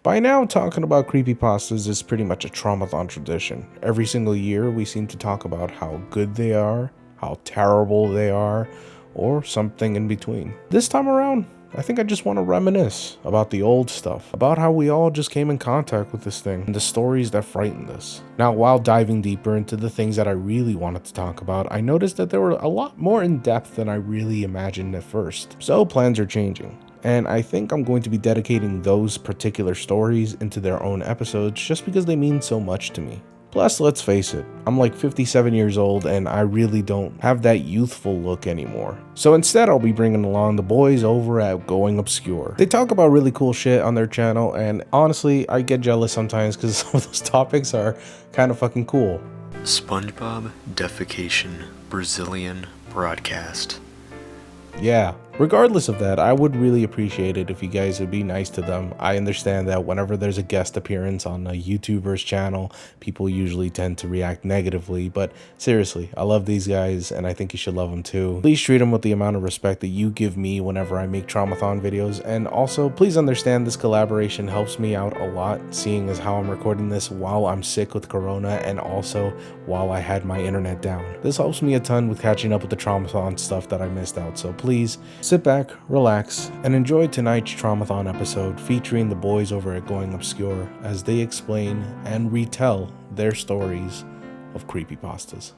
By now, talking about creepypastas is pretty much a Traumathon tradition. Every single year, we seem to talk about how good they are, how terrible they are, or something in between. This time around, I think I just want to reminisce about the old stuff, about how we all just came in contact with this thing, and the stories that frightened us. Now, while diving deeper into the things that I really wanted to talk about, I noticed that they were a lot more in depth than I really imagined at first. So plans are changing. And I think I'm going to be dedicating those particular stories into their own episodes just because they mean so much to me. Plus, let's face it, I'm like 57 years old and I really don't have that youthful look anymore. So instead, I'll be bringing along the boys over at Going Obscure. They talk about really cool shit on their channel, and honestly, I get jealous sometimes because some of those topics are kind of fucking cool. SpongeBob defecation Brazilian broadcast. Yeah, regardless of that, I would really appreciate it if you guys would be nice to them. I understand that whenever there's a guest appearance on a YouTuber's channel, people usually tend to react negatively, but seriously, I love these guys and I think you should love them too. Please treat them with the amount of respect that you give me whenever I make Traumathon videos, and also please understand this collaboration helps me out a lot, seeing as how I'm recording this while I'm sick with corona and also while I had my internet down. This helps me a ton with catching up with the Traumathon stuff that I missed out, so please sit back, relax, and enjoy tonight's Traumathon episode featuring the boys over at Going Obscure as they explain and retell their stories of creepypastas.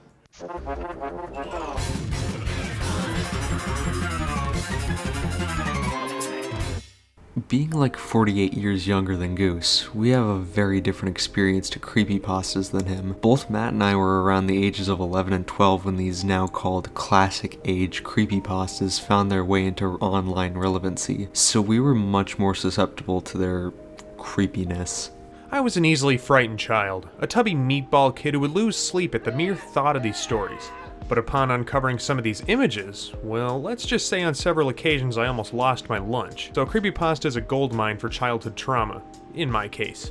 Being like 48 years younger than Goose, we have a very different experience to creepypastas than him. Both Matt and I were around the ages of 11 and 12 when these now called classic age creepypastas found their way into online relevancy, so we were much more susceptible to their creepiness. I was an easily frightened child, a tubby meatball kid who would lose sleep at the mere thought of these stories. But upon uncovering some of these images, well, let's just say on several occasions I almost lost my lunch. So creepypasta is a goldmine for childhood trauma, in my case.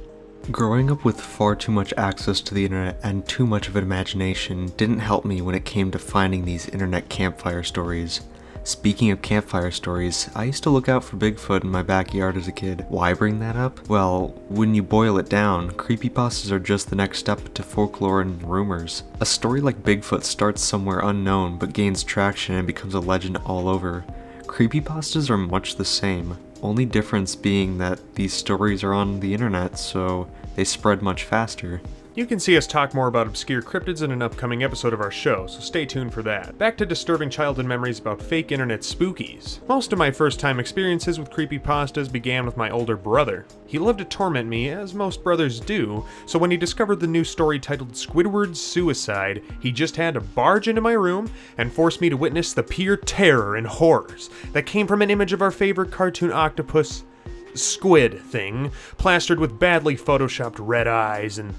Growing up with far too much access to the internet and too much of an imagination didn't help me when it came to finding these internet campfire stories. Speaking of campfire stories, I used to look out for Bigfoot in my backyard as a kid. Why bring that up? Well, when you boil it down, creepypastas are just the next step to folklore and rumors. A story like Bigfoot starts somewhere unknown but gains traction and becomes a legend all over. Creepypastas are much the same, only difference being that these stories are on the internet, so they spread much faster. You can see us talk more about obscure cryptids in an upcoming episode of our show, so stay tuned for that. Back to disturbing childhood memories about fake internet spookies. Most of my first-time experiences with creepypastas began with my older brother. He loved to torment me, as most brothers do, so when he discovered the new story titled Squidward's Suicide, he just had to barge into my room and force me to witness the pure terror and horrors that came from an image of our favorite cartoon octopus, squid thing, plastered with badly photoshopped red eyes and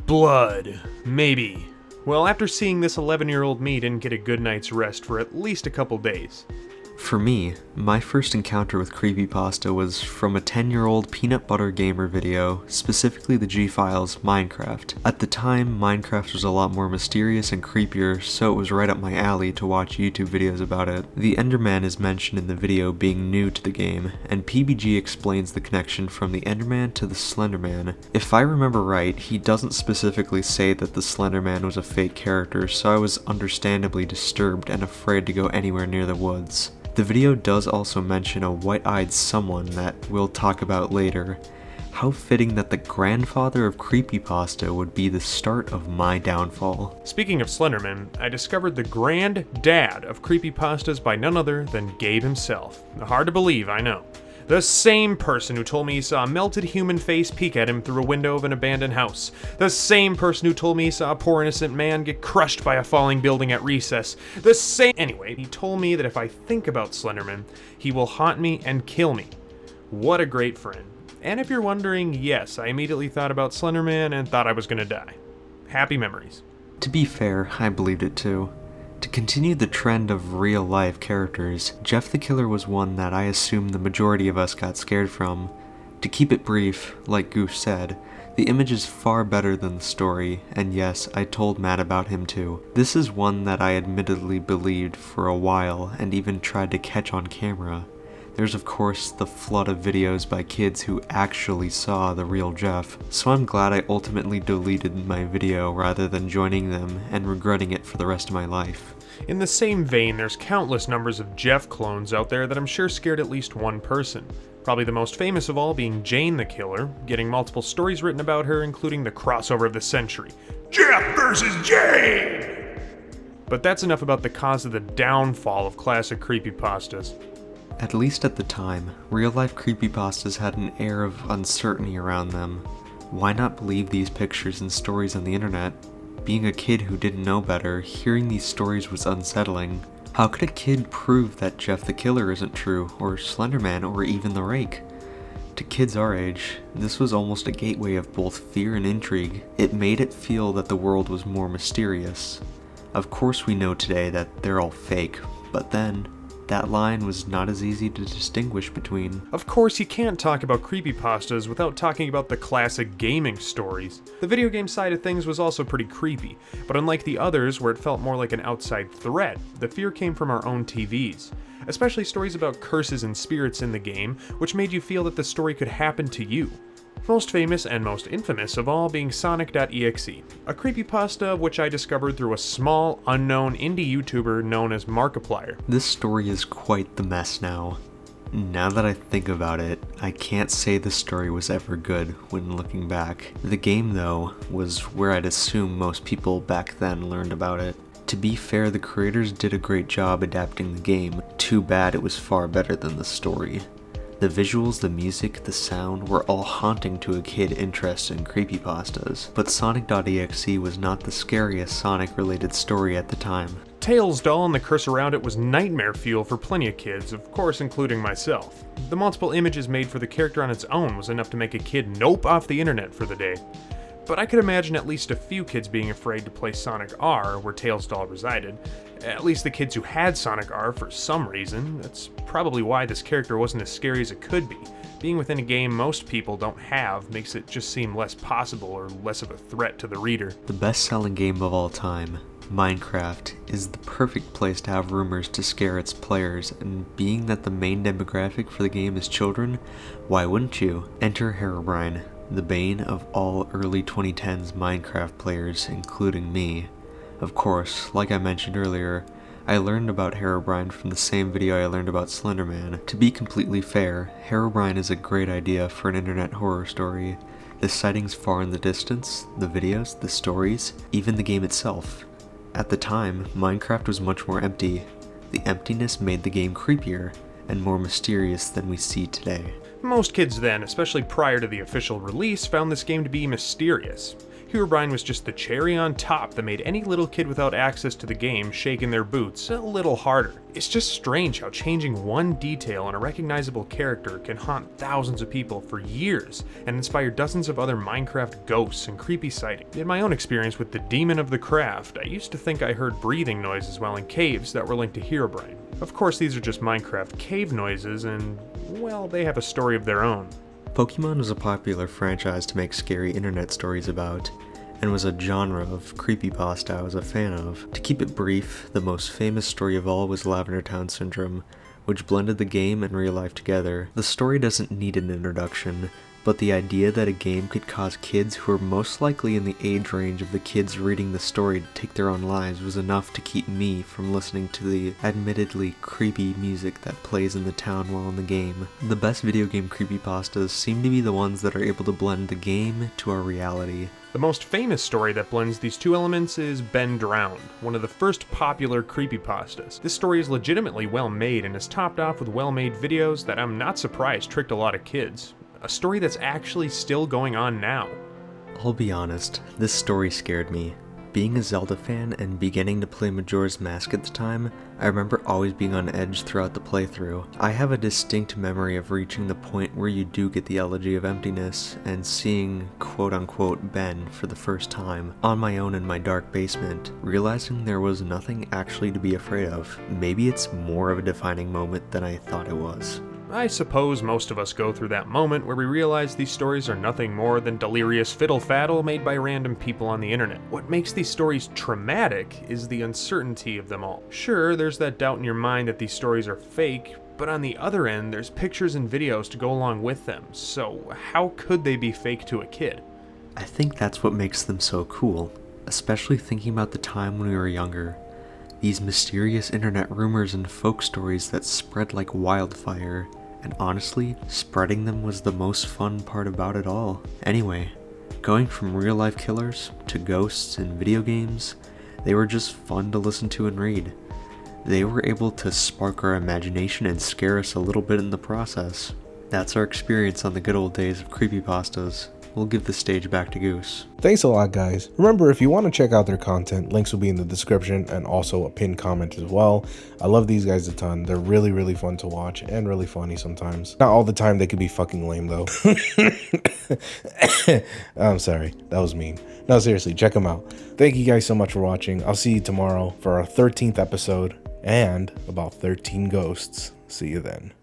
blood, maybe. Well, after seeing this, 11-year-old me didn't get a good night's rest for at least a couple days. For me, my first encounter with creepypasta was from a 10-year-old peanut butter gamer video, specifically the G-Files Minecraft. At the time, Minecraft was a lot more mysterious and creepier, so it was right up my alley to watch YouTube videos about it. The Enderman is mentioned in the video being new to the game, and PBG explains the connection from the Enderman to the Slenderman. If I remember right, he doesn't specifically say that the Slenderman was a fake character, so I was understandably disturbed and afraid to go anywhere near the woods. The video does also mention a white-eyed someone that we'll talk about later. How fitting that the grandfather of creepypasta would be the start of my downfall. Speaking of Slenderman, I discovered the granddad of creepypastas by none other than Gabe himself. Hard to believe, I know. The same person who told me he saw a melted human face peek at him through a window of an abandoned house. The same person who told me he saw a poor innocent man get crushed by a falling building at recess. Anyway, he told me that if I think about Slenderman, he will haunt me and kill me. What a great friend. And if you're wondering, yes, I immediately thought about Slenderman and thought I was gonna die. Happy memories. To be fair, I believed it too. To continue the trend of real-life characters, Jeff the Killer was one that I assume the majority of us got scared from. To keep it brief, like Goose said, the image is far better than the story, and yes, I told Matt about him too. This is one that I admittedly believed for a while and even tried to catch on camera. There's of course the flood of videos by kids who actually saw the real Jeff, so I'm glad I ultimately deleted my video rather than joining them and regretting it for the rest of my life. In the same vein, there's countless numbers of Jeff clones out there that I'm sure scared at least one person. Probably the most famous of all being Jane the Killer, getting multiple stories written about her, including the crossover of the century, Jeff versus Jane! But that's enough about the cause of the downfall of classic creepypastas. At least at the time, real-life creepypastas had an air of uncertainty around them. Why not believe these pictures and stories on the internet? Being a kid who didn't know better, hearing these stories was unsettling. How could a kid prove that Jeff the Killer isn't true, or Slenderman, or even the Rake? To kids our age, this was almost a gateway of both fear and intrigue. It made it feel that the world was more mysterious. Of course we know today that they're all fake, but then, that line was not as easy to distinguish between. Of course, you can't talk about creepypastas without talking about the classic gaming stories. The video game side of things was also pretty creepy, but unlike the others where it felt more like an outside threat, the fear came from our own TVs. Especially stories about curses and spirits in the game, which made you feel that the story could happen to you. Most famous and most infamous of all being Sonic.exe, a creepypasta which I discovered through a small, unknown indie YouTuber known as Markiplier. This story is quite the mess now. Now that I think about it, I can't say the story was ever good when looking back. The game, though, was where I'd assume most people back then learned about it. To be fair, the creators did a great job adapting the game. Too bad it was far better than the story. The visuals, the music, the sound were all haunting to a kid interested in creepypastas, but Sonic.exe was not the scariest Sonic-related story at the time. Tails doll and the curse around it was nightmare fuel for plenty of kids, of course including myself. The multiple images made for the character on its own was enough to make a kid nope off the internet for the day. But I could imagine at least a few kids being afraid to play Sonic R, where Tails doll resided. At least the kids who had Sonic R for some reason. That's probably why this character wasn't as scary as it could be. Being within a game most people don't have makes it just seem less possible or less of a threat to the reader. The best-selling game of all time, Minecraft, is the perfect place to have rumors to scare its players, and being that the main demographic for the game is children, why wouldn't you? Enter Herobrine, the bane of all early 2010s Minecraft players, including me. Of course, like I mentioned earlier, I learned about Herobrine from the same video I learned about Slenderman. To be completely fair, Herobrine is a great idea for an internet horror story. The sightings far in the distance, the videos, the stories, even the game itself. At the time, Minecraft was much more empty. The emptiness made the game creepier and more mysterious than we see today. Most kids then, especially prior to the official release, found this game to be mysterious. Herobrine was just the cherry on top that made any little kid without access to the game shake in their boots a little harder. It's just strange how changing one detail in a recognizable character can haunt thousands of people for years and inspire dozens of other Minecraft ghosts and creepy sightings. In my own experience with the Demon of the Craft, I used to think I heard breathing noises while in caves that were linked to Herobrine. Of course, these are just Minecraft cave noises and, well, they have a story of their own. Pokemon was a popular franchise to make scary internet stories about, and was a genre of creepypasta I was a fan of. To keep it brief, the most famous story of all was Lavender Town Syndrome, which blended the game and real life together. The story doesn't need an introduction, but the idea that a game could cause kids who are most likely in the age range of the kids reading the story to take their own lives was enough to keep me from listening to the admittedly creepy music that plays in the town while in the game. The best video game creepypastas seem to be the ones that are able to blend the game to our reality. The most famous story that blends these two elements is Ben Drowned, one of the first popular creepypastas. This story is legitimately well made and is topped off with well-made videos that I'm not surprised tricked a lot of kids. A story that's actually still going on now. I'll be honest, this story scared me. Being a Zelda fan and beginning to play Majora's Mask at the time, I remember always being on edge throughout the playthrough. I have a distinct memory of reaching the point where you do get the Elegy of Emptiness and seeing quote-unquote Ben for the first time on my own in my dark basement, realizing there was nothing actually to be afraid of. Maybe it's more of a defining moment than I thought it was. I suppose most of us go through that moment where we realize these stories are nothing more than delirious fiddle-faddle made by random people on the internet. What makes these stories traumatic is the uncertainty of them all. Sure, there's that doubt in your mind that these stories are fake, but on the other end, there's pictures and videos to go along with them, so how could they be fake to a kid? I think that's what makes them so cool, especially thinking about the time when we were younger. These mysterious internet rumors and folk stories that spread like wildfire, and honestly, spreading them was the most fun part about it all. Anyway, going from real life killers to ghosts in video games, they were just fun to listen to and read. They were able to spark our imagination and scare us a little bit in the process. That's our experience on the good old days of creepypastas. We'll give the stage back to Goose. Thanks a lot, guys. Remember, if you want to check out their content, links will be in the description and also a pinned comment as well. I love these guys a ton. They're really, really fun to watch and really funny sometimes. Not all the time, they can be fucking lame though. I'm sorry, that was mean. No, seriously, check them out. Thank you guys so much for watching. I'll see you tomorrow for our 13th episode and about 13 ghosts. See you then.